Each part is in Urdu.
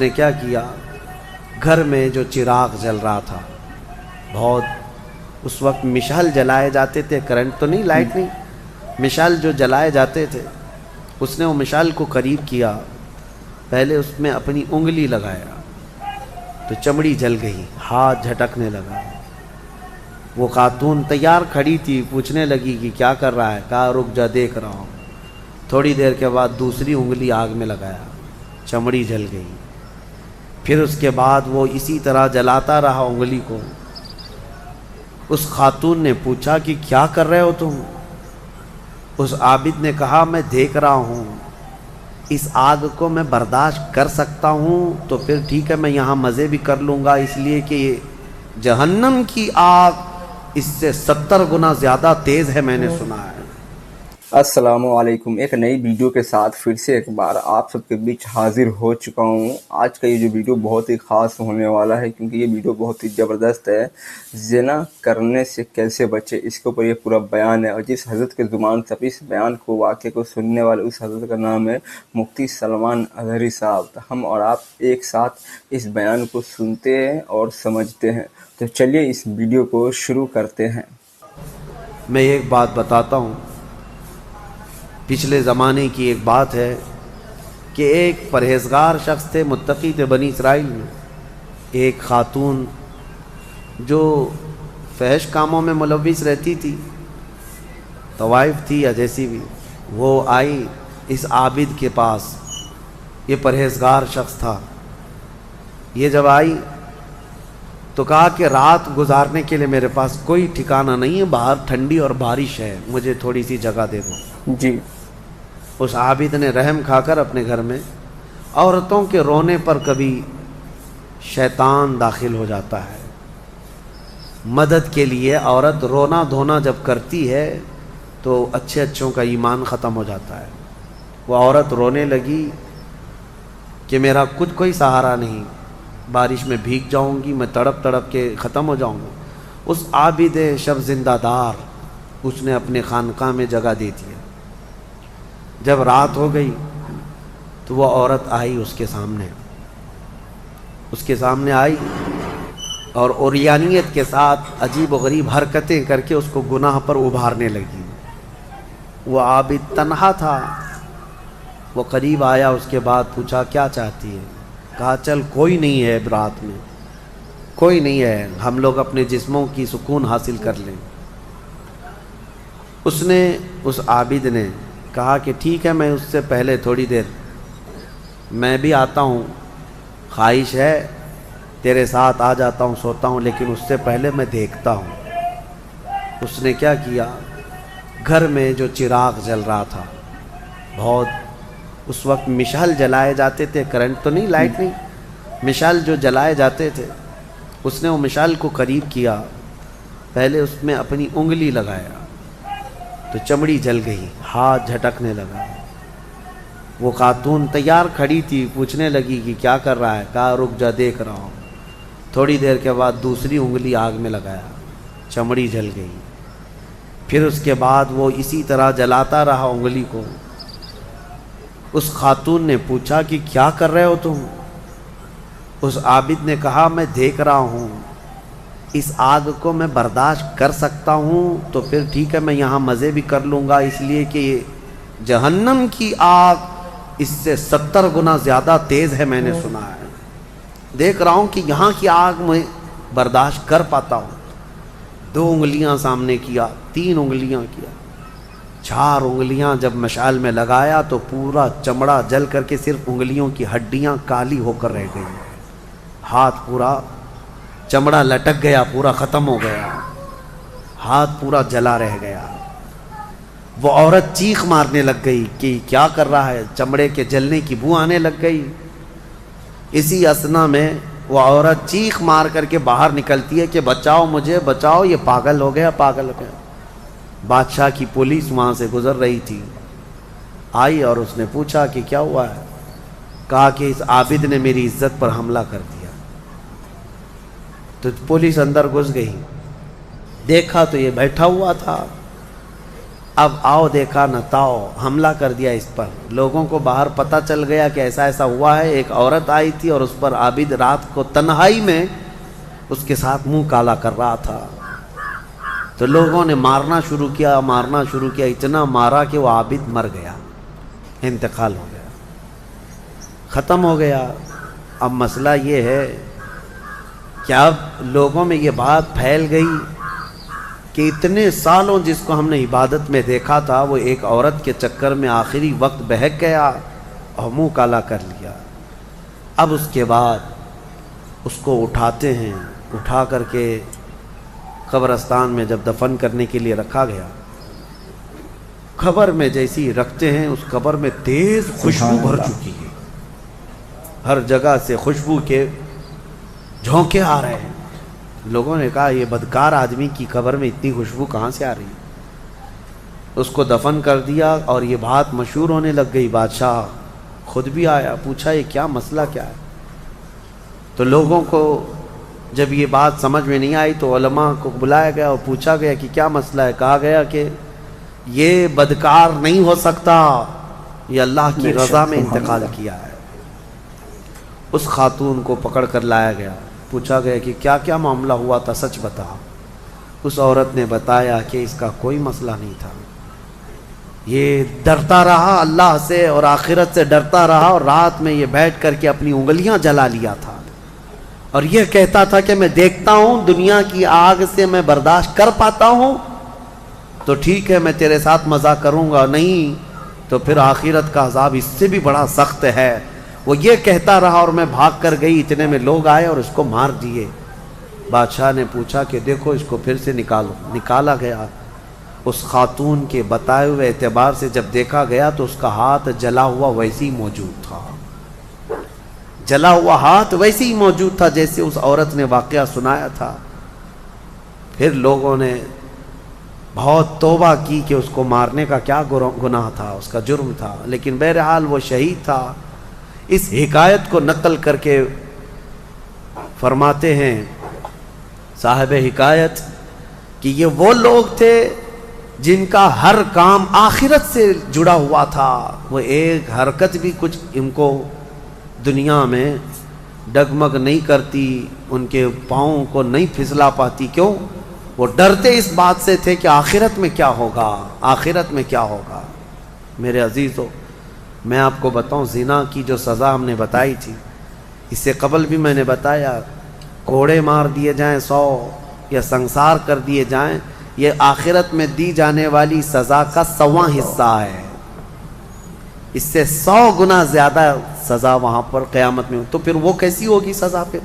نے کیا کیا، گھر میں جو چراغ جل رہا تھا، بہت اس وقت مشعل جلائے جاتے تھے، کرنٹ تو نہیں، لائٹ نہیں، مشعل جو جلائے جاتے تھے، اس نے وہ مشعل کو قریب کیا، پہلے اس میں اپنی انگلی لگایا تو چمڑی جل گئی، ہاتھ جھٹکنے لگا۔ وہ خاتون تیار کھڑی تھی، پوچھنے لگی کہ کیا کر رہا ہے، کہا رک جا دیکھ رہا ہوں۔ تھوڑی دیر کے بعد دوسری انگلی آگ میں لگایا، چمڑی جل گئی۔ پھر اس کے بعد وہ اسی طرح جلاتا رہا انگلی کو۔ اس خاتون نے پوچھا کہ کیا کر رہے ہو تم؟ اس عابد نے کہا میں دیکھ رہا ہوں، اس آگ کو میں برداشت کر سکتا ہوں تو پھر ٹھیک ہے، میں یہاں مزے بھی کر لوں گا، اس لیے کہ جہنم کی آگ اس سے 70 گنا زیادہ تیز ہے، میں نے سنا ہے۔ السلام علیکم، ایک نئی ویڈیو کے ساتھ پھر سے ایک بار آپ سب کے بیچ حاضر ہو چکا ہوں۔ آج کا یہ جو ویڈیو بہت ہی خاص ہونے والا ہے، کیونکہ یہ ویڈیو بہت ہی زبردست ہے۔ زنا کرنے سے کیسے بچے، اس کے اوپر یہ پورا بیان ہے، اور جس حضرت کے زبان سے اس بیان کو، واقعے کو سننے والے اس حضرت کا نام ہے مفتی سلمان اظہری صاحب۔ تو ہم اور آپ ایک ساتھ اس بیان کو سنتے ہیں اور سمجھتے ہیں۔ تو چلیے اس ویڈیو کو شروع کرتے ہیں۔ میں ایک بات بتاتا ہوں، پچھلے زمانے کی ایک بات ہے کہ ایک پرہیزگار شخص تھے، متقی تھے بنی اسرائیل میں۔ ایک خاتون جو فحش کاموں میں ملوث رہتی تھی، طوائف تھی یا جیسی بھی، وہ آئی اس عابد کے پاس، یہ پرہیزگار شخص تھا۔ یہ جب آئی تو کہا کہ رات گزارنے کے لیے میرے پاس کوئی ٹھکانہ نہیں ہے، باہر ٹھنڈی اور بارش ہے، مجھے تھوڑی سی جگہ دے دو۔ جی، اس عابد نے رحم کھا کر اپنے گھر میں عورتوں کے رونے پر کبھی شیطان داخل ہو جاتا ہے۔ مدد کے لیے عورت رونا دھونا جب کرتی ہے تو اچھے اچھوں کا ایمان ختم ہو جاتا ہے۔ وہ عورت رونے لگی کہ میرا خود کوئی سہارا نہیں، بارش میں بھیگ جاؤں گی، میں تڑپ تڑپ کے ختم ہو جاؤں گا۔ اس عابد شب زندہ دار اس نے اپنے خانقاہ میں جگہ دی تھی۔ جب رات ہو گئی تو وہ عورت آئی اس کے سامنے آئی اور عریانیت کے ساتھ عجیب و غریب حرکتیں کر کے اس کو گناہ پر ابھارنے لگی۔ وہ عابد تنہا تھا، وہ قریب آیا، اس کے بعد پوچھا کیا چاہتی ہے؟ کہا چل کوئی نہیں ہے، رات میں کوئی نہیں ہے، ہم لوگ اپنے جسموں کی سکون حاصل کر لیں۔ اس عابد نے کہا کہ ٹھیک ہے، میں اس سے پہلے تھوڑی دیر میں بھی آتا ہوں، خواہش ہے تیرے ساتھ آ جاتا ہوں، سوتا ہوں، لیکن اس سے پہلے میں دیکھتا ہوں۔ اس نے کیا کیا، گھر میں جو چراغ جل رہا تھا، بہت اس وقت مشعل جلائے جاتے تھے، کرنٹ تو نہیں، لائٹ نہیں، مشعل جو جلائے جاتے تھے، اس نے وہ مشعل کو قریب کیا، پہلے اس میں اپنی انگلی لگایا تو چمڑی جل گئی، ہاتھ جھٹکنے لگا۔ وہ خاتون تیار کھڑی تھی، پوچھنے لگی کہ کیا کر رہا ہے، کہا رک جا دیکھ رہا ہوں۔ تھوڑی دیر کے بعد دوسری انگلی آگ میں لگایا، چمڑی جل گئی۔ پھر اس کے بعد وہ اسی طرح جلاتا رہا انگلی کو۔ اس خاتون نے پوچھا کہ کیا کر رہے ہو تم؟ اس عابد نے کہا میں دیکھ رہا ہوں، اس آگ کو میں برداشت کر سکتا ہوں تو پھر ٹھیک ہے، میں یہاں مزے بھی کر لوں گا، اس لیے کہ جہنم کی آگ اس سے 70 گنا زیادہ تیز ہے، میں نے سنا ہے۔ دیکھ رہا ہوں کہ یہاں کی آگ میں برداشت کر پاتا ہوں۔ 2 انگلیاں سامنے کیا، 3 انگلیاں کیا، 4 انگلیاں جب مشعل میں لگایا تو پورا چمڑا جل کر کے صرف انگلیوں کی ہڈیاں کالی ہو کر رہ گئی، ہاتھ پورا چمڑا لٹک گیا، پورا ختم ہو گیا، ہاتھ پورا جلا رہ گیا۔ وہ عورت چیخ مارنے لگ گئی کہ کیا کر رہا ہے، چمڑے کے جلنے کی بو آنے لگ گئی۔ اسی اثنا میں وہ عورت چیخ مار کر کے باہر نکلتی ہے کہ بچاؤ مجھے، بچاؤ، یہ پاگل ہو گیا، پاگل ہو گیا۔ بادشاہ کی پولیس وہاں سے گزر رہی تھی، آئی اور اس نے پوچھا کہ کیا ہوا ہے؟ کہا کہ اس عابد نے میری عزت پر حملہ کر دیا۔ تو پولیس اندر گھس گئی، دیکھا تو یہ بیٹھا ہوا تھا، اب آؤ دیکھا نہ تاؤ، حملہ کر دیا اس پر. لوگوں کو باہر پتہ چل گیا کہ ایسا ایسا ہوا ہے. ایک عورت آئی تھی اور اس پر عابد رات کو تنہائی میں اس کے ساتھ منہ کالا کر رہا تھا. تو لوگوں نے مارنا شروع کیا، اتنا مارا کہ وہ عابد مر گیا، انتقال ہو گیا، ختم ہو گیا. اب مسئلہ یہ ہے کہ اب لوگوں میں یہ بات پھیل گئی کہ اتنے سالوں جس کو ہم نے عبادت میں دیکھا تھا وہ ایک عورت کے چکر میں آخری وقت بہک گیا اور منہ کالا کر لیا. اب اس کے بعد اس کو اٹھاتے ہیں، اٹھا کر کے قبرستان میں جب دفن کرنے کے لیے رکھا گیا، قبر میں جیسی رکھتے ہیں اس قبر میں تیز خوشبو بھر چکی ہے، ہر جگہ سے خوشبو کے جھونکے آ رہے ہیں. لوگوں نے کہا یہ بدکار آدمی کی قبر میں اتنی خوشبو کہاں سے آ رہی ہے؟ اس کو دفن کر دیا اور یہ بات مشہور ہونے لگ گئی. بادشاہ خود بھی آیا، پوچھا یہ کیا مسئلہ کیا ہے؟ تو لوگوں کو جب یہ بات سمجھ میں نہیں آئی تو علماء کو بلایا گیا اور پوچھا گیا کہ کیا مسئلہ ہے. کہا گیا کہ یہ بدکار نہیں ہو سکتا، یہ اللہ کی رضا میں انتقال کیا ہے. اس خاتون کو پکڑ کر لایا گیا، پوچھا گیا کہ کیا کیا معاملہ ہوا تھا، سچ بتا. اس عورت نے بتایا کہ اس کا کوئی مسئلہ نہیں تھا، یہ ڈرتا رہا اللہ سے اور آخرت سے ڈرتا رہا، اور رات میں یہ بیٹھ کر کے اپنی انگلیاں جلا لیا تھا اور یہ کہتا تھا کہ میں دیکھتا ہوں دنیا کی آگ سے میں برداشت کر پاتا ہوں تو ٹھیک ہے میں تیرے ساتھ مزہ کروں گا، نہیں تو پھر آخرت کا عذاب اس سے بھی بڑا سخت ہے. وہ یہ کہتا رہا اور میں بھاگ کر گئی، اتنے میں لوگ آئے اور اس کو مار دیے. بادشاہ نے پوچھا کہ دیکھو اس کو پھر سے نکالو. نکالا گیا. اس خاتون کے بتائے ہوئے اعتبار سے جب دیکھا گیا تو اس کا ہاتھ جلا ہوا ویسے ہی موجود تھا، جلا ہوا ہاتھ ویسے ہی موجود تھا جیسے اس عورت نے واقعہ سنایا تھا. پھر لوگوں نے بہت توبہ کی کہ اس کو مارنے کا کیا گناہ تھا، اس کا جرم تھا، لیکن بہرحال وہ شہید تھا. اس حکایت کو نقل کر کے فرماتے ہیں صاحب حکایت کہ یہ وہ لوگ تھے جن کا ہر کام آخرت سے جڑا ہوا تھا. وہ ایک حرکت بھی کچھ ان کو دنیا میں ڈگمگ نہیں کرتی، ان کے پاؤں کو نہیں پھسلا پاتی. کیوں؟ وہ ڈرتے اس بات سے تھے کہ آخرت میں کیا ہوگا، آخرت میں کیا ہوگا. میرے عزیزو، میں آپ کو بتاؤں زنا کی جو سزا ہم نے بتائی تھی، اس سے قبل بھی میں نے بتایا کوڑے مار دیے جائیں 100 یا سنسار کر دیے جائیں، یہ آخرت میں دی جانے والی سزا کا 100واں حصہ ہے. اس سے 100 گنا زیادہ سزا وہاں پر قیامت میں. تو پھر وہ کیسی ہوگی سزا؟ پھر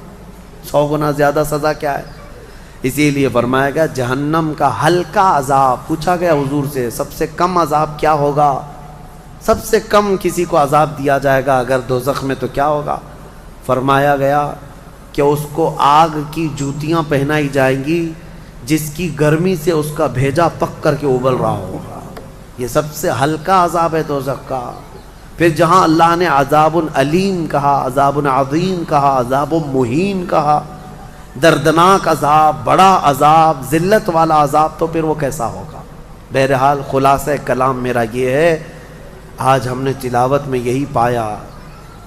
100 گنا زیادہ سزا کیا ہے؟ اسی لیے فرمایا گیا جہنم کا ہلکا عذاب. پوچھا گیا حضور سے سب سے کم عذاب کیا ہوگا؟ سب سے کم کسی کو عذاب دیا جائے گا اگر دوزخ میں تو کیا ہوگا؟ فرمایا گیا کہ اس کو آگ کی جوتیاں پہنائی جائیں گی جس کی گرمی سے اس کا بھیجا پک کر کے ابل رہا ہوگا. یہ سب سے ہلکا عذاب ہے دوزخ کا. پھر جہاں اللہ نے عذاب علیم کہا، عذاب عظیم کہا، عذاب مہین کہا، دردناک عذاب، بڑا عذاب، ذلت والا عذاب، تو پھر وہ کیسا ہوگا؟ بہرحال خلاصہ کلام میرا یہ ہے، آج ہم نے تلاوت میں یہی پایا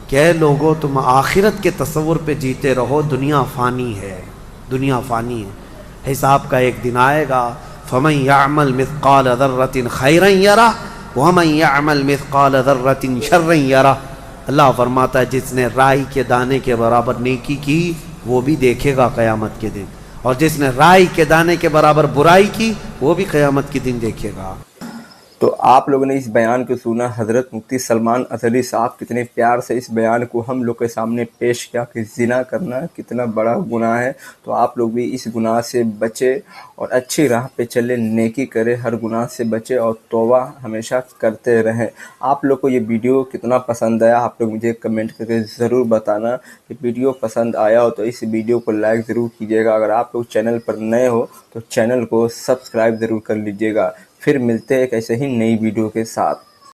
کہ اے لوگو تم آخرت کے تصور پہ جیتے رہو. دنیا فانی ہے، دنیا فانی ہے، حساب کا ایک دن آئے گا. فَمَن يَعْمَلْ مِثْقَالَ ذَرَّةٍ خَيْرًا يَرَهُ وَمَن يَعْمَلْ مِثْقَالَ ذَرَّةٍ شَرًّا يَرَهُ. اللہ فرماتا ہے جس نے رائی کے دانے کے برابر نیکی کی وہ بھی دیکھے گا قیامت کے دن، اور جس نے رائی کے دانے کے برابر برائی کی وہ بھی قیامت کے دن دیکھے گا. تو آپ لوگوں نے اس بیان کو سنا، حضرت مفتی سلمان اطہری صاحب کتنے پیار سے اس بیان کو ہم لوگ کے سامنے پیش کیا کہ زنا کرنا کتنا بڑا گناہ ہے. تو آپ لوگ بھی اس گناہ سے بچے اور اچھی راہ پہ چلے، نیکی کرے، ہر گناہ سے بچے اور توبہ ہمیشہ کرتے رہیں. آپ لوگ کو یہ ویڈیو کتنا پسند آیا آپ لوگ مجھے کمنٹ کر کے ضرور بتانا. کہ ویڈیو پسند آیا ہو تو اس ویڈیو کو لائک ضرور کیجیے گا. اگر آپ لوگ چینل پر نئے ہو تو چینل کو سبسکرائب ضرور کر لیجیے گا. پھر ملتے ہیں ایک ایسے ہی نئی ویڈیو کے ساتھ.